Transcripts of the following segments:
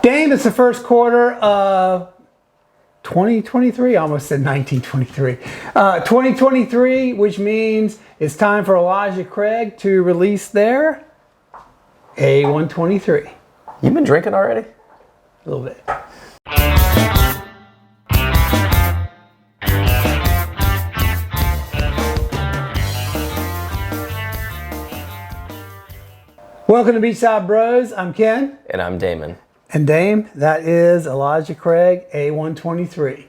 Dame, it's the first quarter of 2023. I almost said 1923. 2023, which means it's time for Elijah Craig to release their A123. You've been drinking already? A little bit. Welcome to Beachside Bros. I'm Ken. And I'm Damon. And Dame, that is Elijah Craig A123.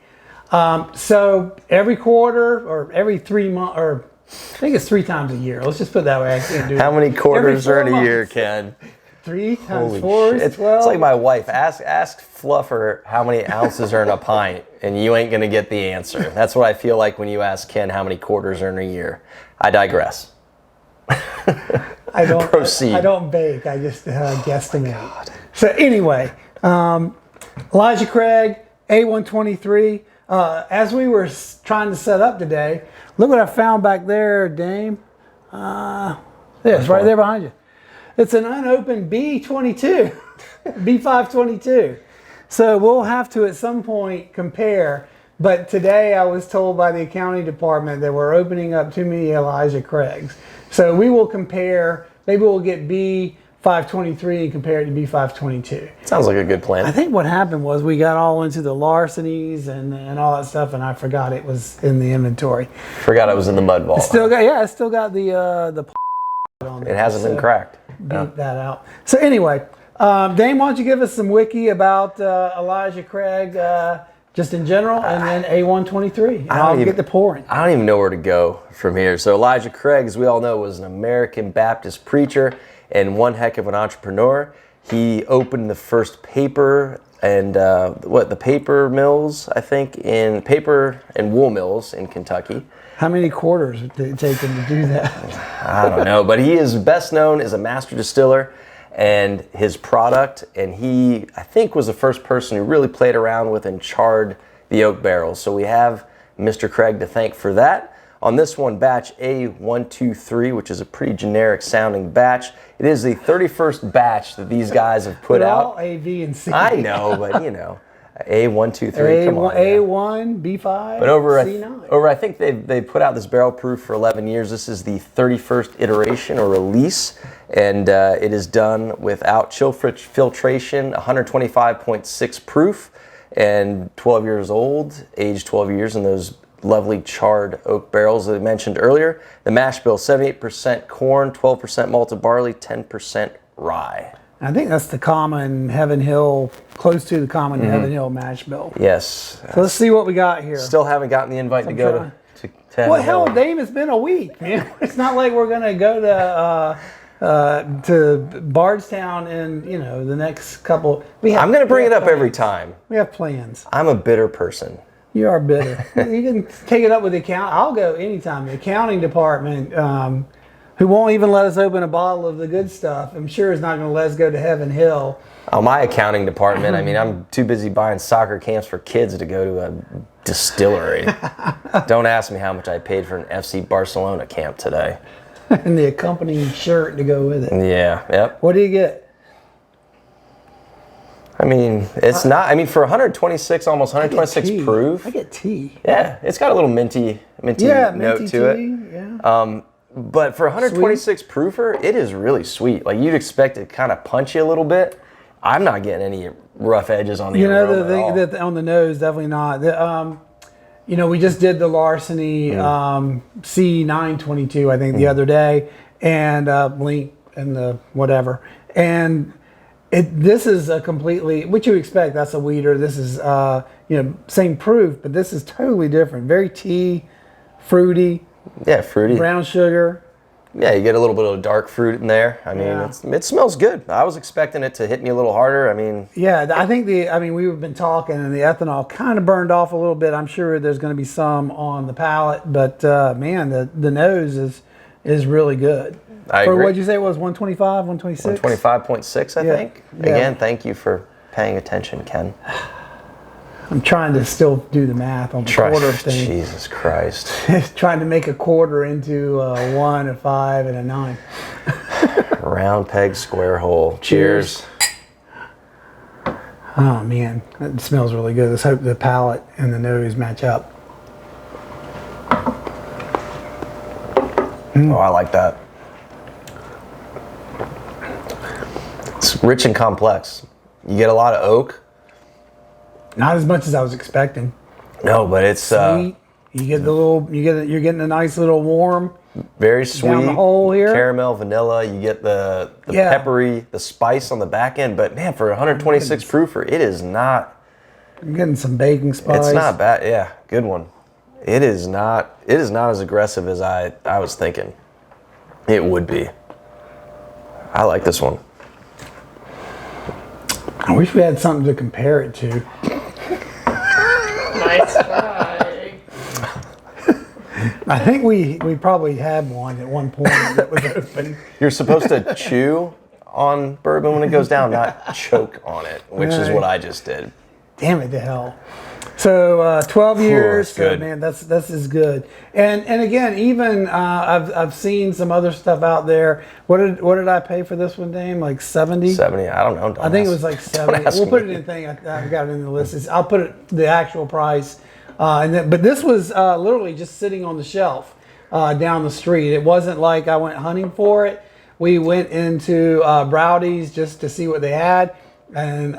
So every quarter or every 3 months, or I think it's 3 times a year. Let's just put it that way. I can't do How many quarters are in a months. year, Ken? 3 times Holy 4 shit. is 12. It's like my wife. Ask Fluffer how many ounces are in a pint, and you ain't going to get the answer. That's what I feel like when you ask Ken how many quarters are in a year. I digress. I don't Proceed. I don't bake. I just guesstimate. Oh, so anyway, Elijah Craig, A123. As we were trying to set up today, look what I found back there, Dame. It's right there behind you. It's an unopened B22, B522. So we'll have to at some point compare. But today I was told by the accounting department that we're opening up too many Elijah Craigs. So we will compare, maybe we'll get B523 and compare it to B522. Sounds like a good plan. I think what happened was we got all into the larcenies and all that stuff, and I forgot it was in the inventory. Forgot it was in the mud vault. It's still got the on there. It hasn't been cracked. Beat that out. So anyway, Dame, why don't you give us some wiki about Elijah Craig, just in general, and then A123, and I'll get the pouring. I don't even know where to go from here. So Elijah Craig, as we all know, was an American Baptist preacher and one heck of an entrepreneur. He opened the first paper and the paper mills, I think, in paper and wool mills in Kentucky. How many quarters did it take him to do that? I don't know, but he is best known as a master distiller and his product, and he, I think, was the first person who really played around with and charred the oak barrels. So we have Mr. Craig to thank for that. On this one, batch A123, which is a pretty generic sounding batch, it is the 31st batch that these guys have put out. All A, B, and C. I know, but you know, A123, come on. A1, B5, But over, C9. I think they put out this barrel proof for 11 years. This is the 31st iteration or release, and it is done without chill filtration, 125.6 proof, and 12 years old, aged 12 years in those lovely charred oak barrels that I mentioned earlier. The Mashbill, 78% corn, 12% malted barley, 10% rye. I think that's the common Heaven Hill, close to the common Heaven Hill mash bill. Yes. So let's see what we got here. Still haven't gotten the invite to go to Heaven Well, hell, Hill. Dame, it's been a week, man. It's not like we're gonna go to Bardstown in the next couple. I'm going to bring it up every time. We have plans. I'm a bitter person. You are bitter. You can take it up with the account. I'll go anytime. The accounting department, who won't even let us open a bottle of the good stuff, I'm sure is not going to let us go to Heaven Hill. Oh, my accounting department, I mean, I'm too busy buying soccer camps for kids to go to a distillery. Don't ask me how much I paid for an FC Barcelona camp today. And the accompanying shirt to go with it. Yeah, yep. What do you get? I mean, it's not, I mean, for 126, almost 126 proof. I get tea. Yeah, it's got a little minty note to tea, it. Yeah. But for 126 proofer, it is really sweet. Like, you'd expect it to kind of punch you a little bit. I'm not getting any rough edges on the aroma the thing that on the nose, definitely not. We just did the Larceny C922, I think, the other day, and Blink and the whatever. And this is a completely, what you expect, that's a weeder. This is, same proof, but this is totally different. Very tea, fruity. Yeah, fruity. Brown sugar. Yeah, you get a little bit of dark fruit in there. I mean, it smells good. I was expecting it to hit me a little harder. I mean... Yeah, I think we've been talking, and the ethanol kind of burned off a little bit. I'm sure there's going to be some on the palate, but man, the nose is really good. I agree. What'd you say it was, 125, 126? 125.6, I think. Yeah. Again, thank you for paying attention, Ken. I'm trying to still do the math on the quarter thing. Jesus Christ. Trying to make a quarter into a 1, a 5, and a 9. Round peg, square hole. Cheers. Oh man, it smells really good. Let's hope the palate and the nose match up. Oh, I like that. It's rich and complex. You get a lot of oak. Not as much as I was expecting. No, but it's Sweet. You get you're getting a nice little warm. Very sweet. Down the hole here. Caramel, vanilla. You get the peppery, the spice on the back end. But man, for 126 proofer, it is not. I'm getting some baking spice. It's not bad. Yeah, good one. It is not as aggressive as I was thinking it would be. I like this one. I wish we had something to compare it to. Nice try. I think we probably had one at one point that was open. You're supposed to chew on bourbon when it goes down, not choke on it, which is what I just did. Damn it to hell. So 12 years, that's good. So man, that's as good. And again, even I've seen some other stuff out there. What did I pay for this one, Dame? Like 70? 70, I don't know. I think it was like 70. We'll put it in the thing. I've got it in the list. I'll put it the actual price. But this was literally just sitting on the shelf down the street. It wasn't like I went hunting for it. We went into Browdy's just to see what they had, and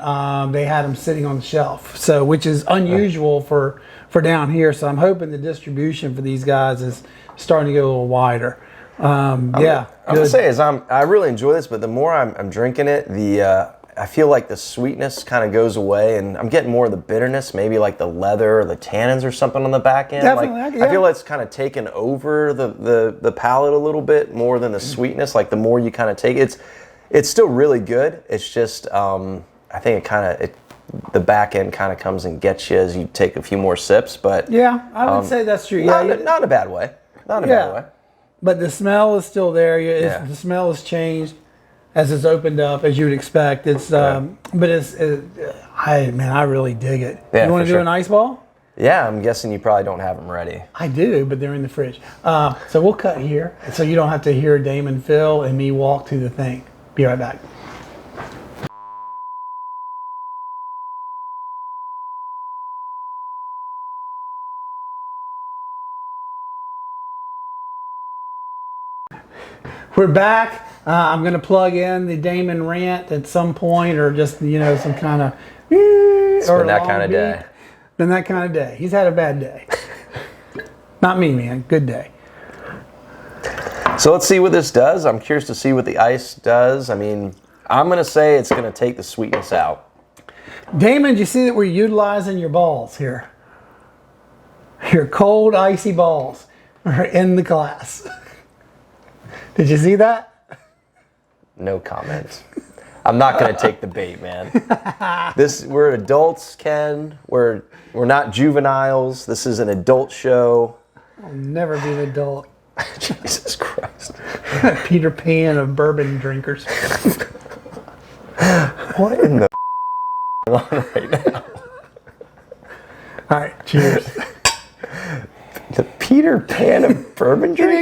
they had them sitting on the shelf. So, which is unusual for down here. So I'm hoping the distribution for these guys is starting to get a little wider. I'm gonna say I really enjoy this, but the more I'm drinking it, I feel like the sweetness kind of goes away, and I'm getting more of the bitterness, maybe like the leather or the tannins or something on the back end. Definitely, I feel like it's kind of taken over the palate a little bit more than the sweetness. Like the more you kind of take it's still really good. It's just I think the back end kind of comes and gets you as you take a few more sips. But yeah, I would say that's true. Not in a bad way. Not in a bad way. But the smell is still there. The smell has changed as it's opened up, as you would expect. It's but I really dig it. Yeah, you want to do an ice ball? Yeah, I'm guessing you probably don't have them ready. I do, but they're in the fridge. So we'll cut here, so you don't have to hear Damon Phil and me walk to the thing. Be right back. We're back. I'm going to plug in the Damon rant at some point, or just some kind of. It's been that kind of day. Been that kind of day. He's had a bad day. Not me, man. Good day. So let's see what this does. I'm curious to see what the ice does. I mean, I'm going to say it's going to take the sweetness out. Damon, do you see that we're utilizing your balls here? Your cold, icy balls are in the glass. Did you see that? No comment. I'm not going to take the bait, man. We're adults, Ken. We're not juveniles. This is an adult show. I'll never be an adult. Jesus Christ. Peter Pan of bourbon drinkers. What in the on right now? All right, cheers. The Peter Pan of bourbon drinkers?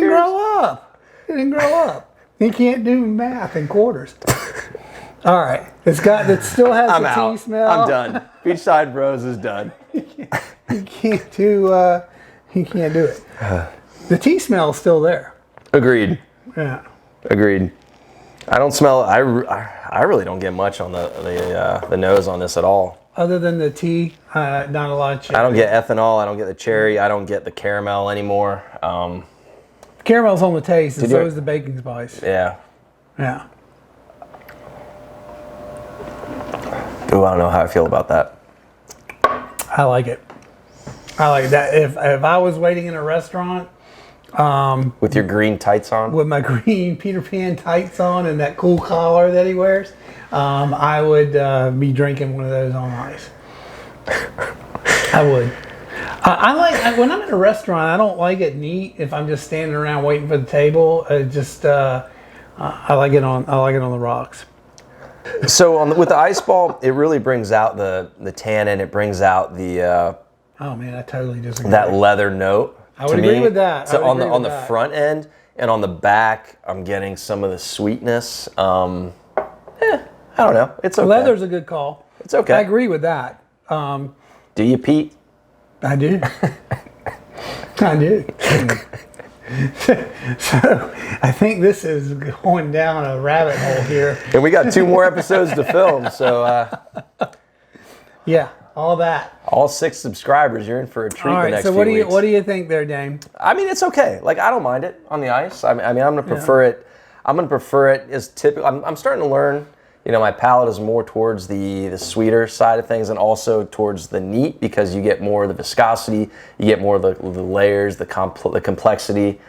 He didn't grow up. He can't do math in quarters. All right, it still has I'm the out. tea smell. I'm done. Beachside Bros is done. He can't do it. The tea smell is still there. Agreed. Yeah. Agreed. I don't smell. I really don't get much on the nose on this at all. Other than the tea, not a lot of cherry. I don't get ethanol. I don't get the cherry. I don't get the caramel anymore. Caramel's on the taste, and so is the baking spice. Yeah. Yeah. Ooh, I don't know how I feel about that. I like it. I like that. If I was waiting in a restaurant, with your green tights on, with my green Peter Pan tights on and that cool collar that he wears, I would be drinking one of those on ice. I would. I like when I'm in a restaurant. I don't like it neat. If I'm just standing around waiting for the table, I like it on the rocks. So with the ice ball, it really brings out the tannin. It brings out the. Oh man, I totally disagree. That leather note. I would agree with that. So on the front end and on the back, I'm getting some of the sweetness. I don't know. It's okay. Leather's a good call. It's okay. I agree with that. Do you, Pete? I do. I do. So I think this is going down a rabbit hole here. And we got 2 more episodes to film, so Yeah, all that. all 6 subscribers, you're in for a treat All the right. next So few what do weeks. you think there, Dame? I mean, it's okay. Like, I don't mind it on the ice. I mean, I'm gonna prefer it. I'm gonna prefer it as typical. I'm starting to learn. You know, my palate is more towards the sweeter side of things, and also towards the neat, because you get more of the viscosity, you get more of the layers, the complexity.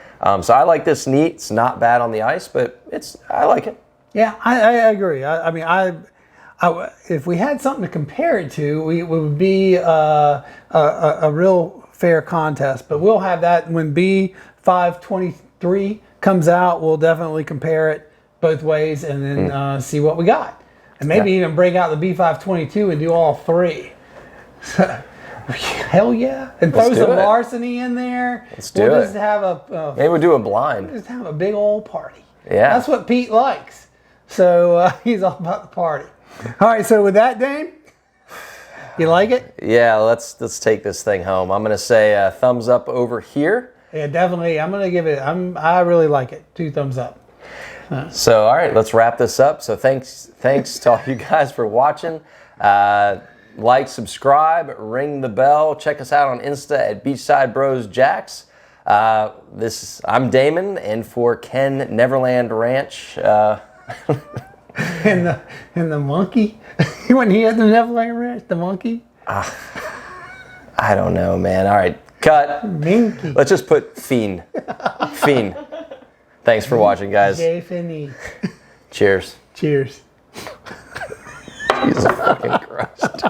So I like this neat. It's not bad on the ice, but I like it. Yeah, I agree. I mean, if we had something to compare it to, it would be a real fair contest. But we'll have that when B523 comes out. We'll definitely compare it both ways and then see what we got. And maybe even break out the B522 and do all 3. So, hell yeah. And throw some larceny in there. Let's do it. We'll just have Maybe we'll do a blind. just have a big old party. Yeah. That's what Pete likes. So he's all about the party. All right, so with that, Dame, you like it? Yeah, let's take this thing home. I'm gonna say thumbs up over here. Yeah, definitely. I'm gonna give it. I really like it. 2 thumbs up. So, all right, let's wrap this up. So, thanks to all you guys for watching. Like, subscribe, ring the bell. Check us out on Insta at Beachside Bros Jax. I'm Damon, and for Ken Neverland Ranch. And the monkey, when he had the Neverland Ranch, the monkey. I don't know, man. All right, cut. Minky. Let's just put Fiend. Fiend. Thanks for watching, guys. J-Finney. Cheers. Cheers. Jesus fucking Christ.